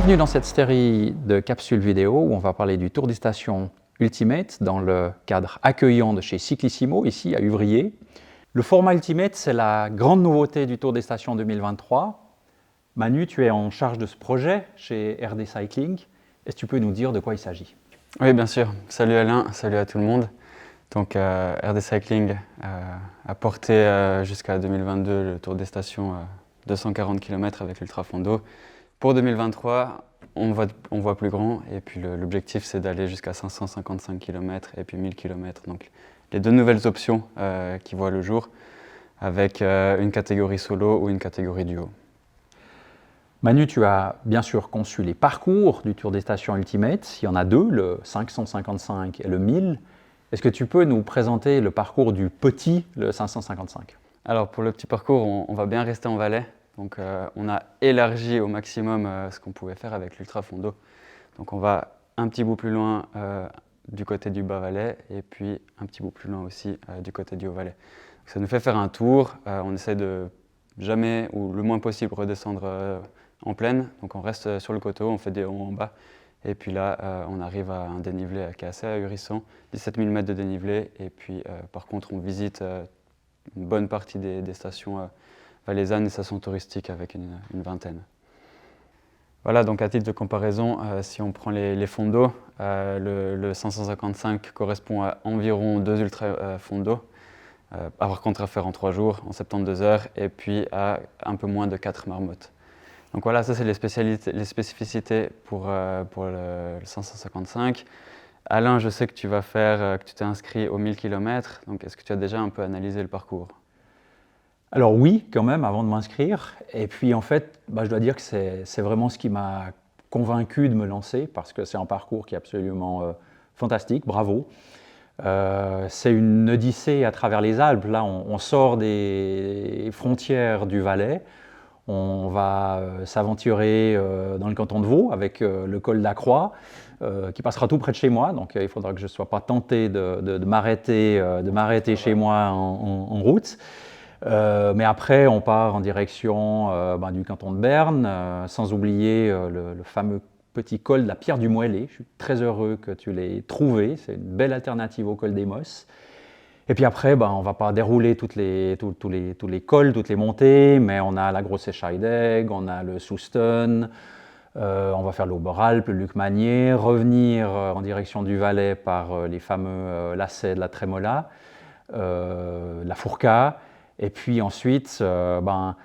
Bienvenue dans cette série de capsules vidéo où on va parler du Tour des Stations Ultimate dans le cadre accueillant de chez Cyclissimo, ici à Uvrier. Le format Ultimate, c'est la grande nouveauté du Tour des Stations 2023. Manu, tu es en charge de ce projet chez RD Cycling. Est-ce que tu peux nous dire de quoi il s'agit? Oui, bien sûr. Salut Alain, salut à tout le monde. Donc RD Cycling a porté jusqu'à 2022 le Tour des Stations 240 km avec l'Ultra Fondo. Pour 2023, on voit plus grand et puis l'objectif c'est d'aller jusqu'à 555 km et puis 1000 km. Donc les deux nouvelles options qui voient le jour avec une catégorie solo ou une catégorie duo. Manu, tu as bien sûr conçu les parcours du Tour des Stations Ultimate. Il y en a deux, le 555 et le 1000. Est-ce que tu peux nous présenter le parcours du petit, le 555? Alors pour le petit parcours, on va bien rester en Valais. Donc on a élargi au maximum ce qu'on pouvait faire avec l'Ultra Fondo. Donc on va un petit bout plus loin du côté du Bas-Valais et puis un petit bout plus loin aussi du côté du Haut-Valais. Ça nous fait faire un tour. On essaie de jamais ou le moins possible redescendre en plaine. Donc on reste sur le coteau, on fait des hauts en bas. Et puis là, on arrive à un dénivelé qui est assez ahurissant, 17 000 mètres de dénivelé. Et puis par contre, on visite une bonne partie des stations valaisannes, des stations touristiques avec une vingtaine. Voilà, donc à titre de comparaison, si on prend les fondos, le 555 correspond à environ 2 ultra fondos, par contre à faire en 3 jours, en 72 heures, et puis à un peu moins de 4 marmottes. Donc voilà, ça c'est les spécificités pour le 555. Alain, je sais que tu t'es inscrit aux 1000 km, donc est-ce que tu as déjà un peu analysé le parcours? Alors oui, quand même, avant de m'inscrire. Et puis en fait, je dois dire que c'est vraiment ce qui m'a convaincu de me lancer, parce que c'est un parcours qui est absolument fantastique, bravo. C'est une odyssée à travers les Alpes. Là, on sort des frontières du Valais. On va s'aventurer dans le canton de Vaud avec le col de la Croix, qui passera tout près de chez moi. Donc il faudra que je ne sois pas tenté de m'arrêter chez moi en route. Mais après, on part en direction du canton de Berne, sans oublier le fameux petit col de la Pierre du Moëlé. Je suis très heureux que tu l'aies trouvé. C'est une belle alternative au col des Mosses. Et puis après, on ne va pas dérouler tous les cols, toutes les montées, mais on a la Grosse Scheidegg, on a le Soesten, on va faire l'Oberalp, le Lukmanier, revenir en direction du Valais par les fameux lacets de la Trémola, la Fourca, et puis ensuite, on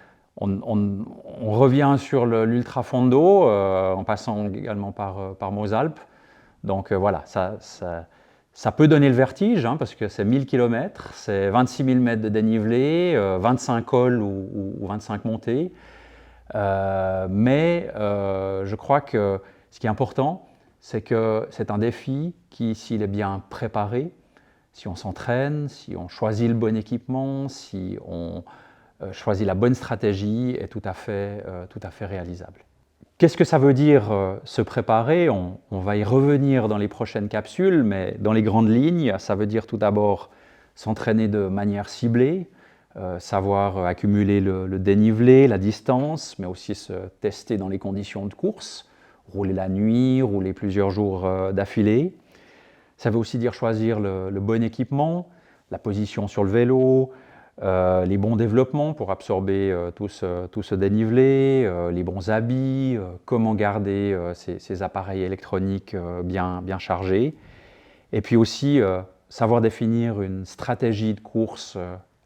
revient sur l'Ultra Fondo en passant également par Mozalp. Donc voilà, ça peut donner le vertige, parce que c'est 1000 km, c'est 26 000 mètres de dénivelé, 25 cols ou 25 montées. Mais je crois que ce qui est important, c'est que c'est un défi qui, s'il est bien préparé, si on s'entraîne, si on choisit le bon équipement, si on choisit la bonne stratégie, est tout à fait réalisable. Qu'est-ce que ça veut dire se préparer? On va y revenir dans les prochaines capsules, mais dans les grandes lignes, ça veut dire tout d'abord s'entraîner de manière ciblée, savoir accumuler le dénivelé, la distance, mais aussi se tester dans les conditions de course, rouler la nuit, rouler plusieurs jours d'affilée. Ça veut aussi dire choisir le bon équipement, la position sur le vélo, les bons développements pour absorber tout ce dénivelé, les bons habits, comment garder ces appareils électroniques bien chargés. Et puis aussi savoir définir une stratégie de course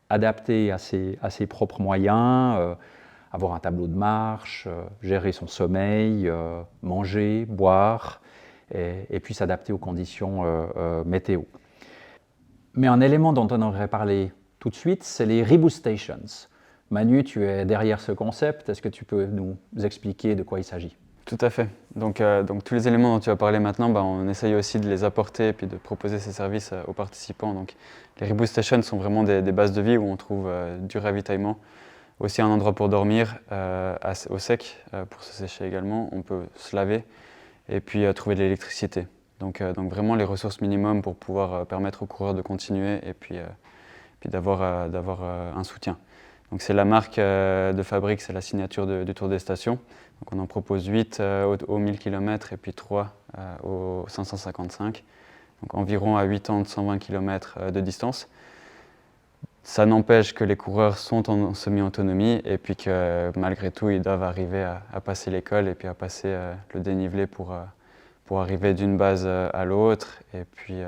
adaptée à ses propres moyens, avoir un tableau de marche, gérer son sommeil, manger, boire, et puis s'adapter aux conditions météo. Mais un élément dont on aurait parlé tout de suite, c'est les Reboot Stations. Manu, tu es derrière ce concept, est-ce que tu peux nous expliquer de quoi il s'agit? Tout à fait. Donc tous les éléments dont tu as parlé maintenant, on essaye aussi de les apporter et puis de proposer ces services aux participants. Donc, les Reboot Stations sont vraiment des bases de vie où on trouve du ravitaillement, aussi un endroit pour dormir, au sec, pour se sécher également, on peut se laver et puis trouver de l'électricité. Donc vraiment les ressources minimum pour pouvoir permettre aux coureurs de continuer et puis d'avoir un soutien. Donc c'est la marque de fabrique, c'est la signature du Tour des Stations. Donc on en propose 8 au 1000 km et puis 3 au 555. Donc environ à 80-120 km de distance. Ça n'empêche que les coureurs sont en semi-autonomie et puis que malgré tout, ils doivent arriver à passer l'école et puis à passer le dénivelé pour arriver d'une base à l'autre. Et puis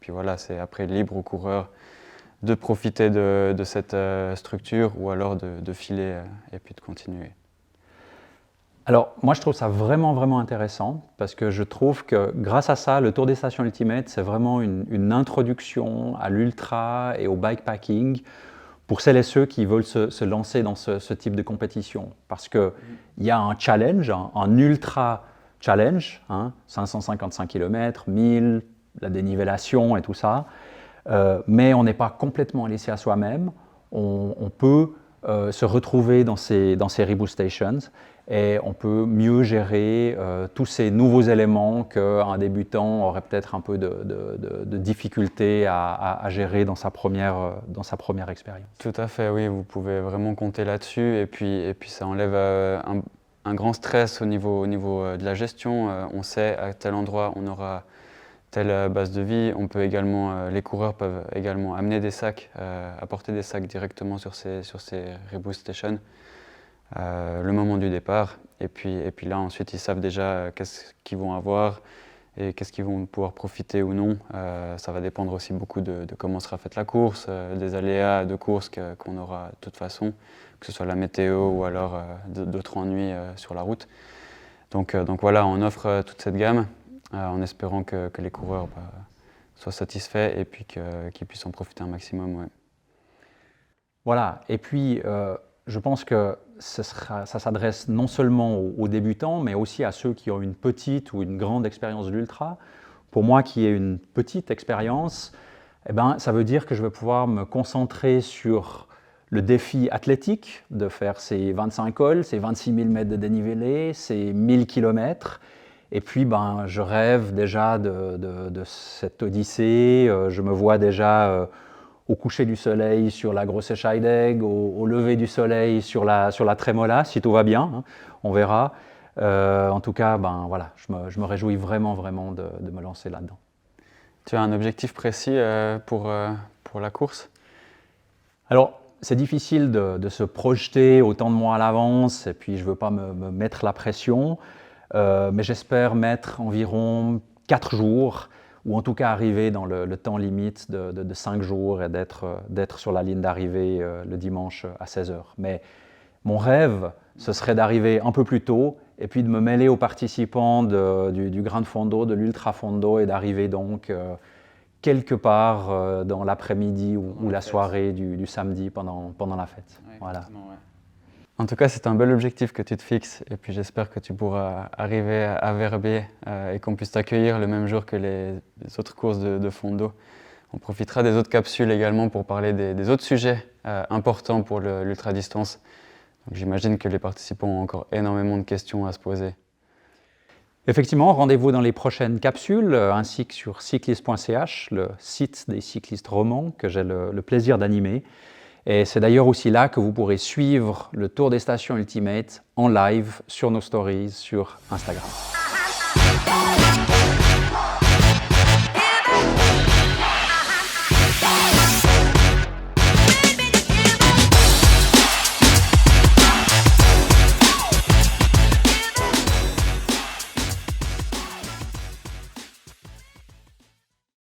voilà, c'est après libre aux coureurs de profiter de cette structure ou alors de filer et puis de continuer. Alors, moi, je trouve ça vraiment, vraiment intéressant parce que je trouve que grâce à ça, le Tour des Stations Ultimate, c'est vraiment une introduction à l'ultra et au bikepacking pour celles et ceux qui veulent se lancer dans ce type de compétition. Parce qu'il y a un challenge, un ultra challenge, 555 km, 1000, la dénivellation et tout ça, mais on n'est pas complètement laissé à soi-même. On peut se retrouver dans ces reboot stations et on peut mieux gérer tous ces nouveaux éléments qu'un débutant aurait peut-être un peu de difficulté à gérer dans sa première expérience. Tout à fait, oui, vous pouvez vraiment compter là-dessus et puis ça enlève un grand stress au niveau de la gestion. On sait à tel endroit on aura telle base de vie. On peut également, les coureurs peuvent également amener des sacs, apporter des sacs directement sur ces reboot stations. Le moment du départ et puis là ensuite ils savent déjà qu'est-ce qu'ils vont avoir et qu'est-ce qu'ils vont pouvoir profiter ou non. Ça va dépendre aussi beaucoup de comment sera faite la course, des aléas de course qu'on aura de toute façon, que ce soit la météo ou alors d'autres ennuis sur la route. Donc voilà, on offre toute cette gamme en espérant que les coureurs soient satisfaits et puis qu'ils puissent en profiter un maximum. Ouais. Voilà, et puis je pense que ça s'adresse non seulement aux débutants, mais aussi à ceux qui ont une petite ou une grande expérience de l'ultra. Pour moi qui ai une petite expérience, eh ben, ça veut dire que je vais pouvoir me concentrer sur le défi athlétique, de faire ces 25 cols, ces 26 000 mètres de dénivelé, ces 1000 km. Et puis ben, je rêve déjà de cette odyssée, je me vois déjà au coucher du soleil sur la Grosse Scheidegg, au lever du soleil sur la Trémola, si tout va bien, on verra. En tout cas, ben, voilà, je me réjouis vraiment, vraiment de me lancer là-dedans. Tu as un objectif précis pour la course? Alors, c'est difficile de se projeter autant de mois à l'avance, et puis je ne veux pas me mettre la pression, mais j'espère mettre environ 4 jours, ou en tout cas arriver dans le temps limite de 5 jours et d'être sur la ligne d'arrivée le dimanche à 16h. Mais mon rêve, ce serait d'arriver un peu plus tôt et puis de me mêler aux participants du Gran Fondo, de l'Ultra Fondo et d'arriver donc quelque part dans l'après-midi ou la soirée du samedi pendant la fête. Ouais, voilà. Ouais. En tout cas, c'est un bel objectif que tu te fixes et puis j'espère que tu pourras arriver à Verbier et qu'on puisse t'accueillir le même jour que les autres courses de Fondo. On profitera des autres capsules également pour parler des autres sujets importants pour l'ultra-distance. J'imagine que les participants ont encore énormément de questions à se poser. Effectivement, rendez-vous dans les prochaines capsules ainsi que sur cycliste.ch, le site des cyclistes romans que j'ai le plaisir d'animer. Et c'est d'ailleurs aussi là que vous pourrez suivre le Tour des Stations Ultimate en live sur nos stories sur Instagram.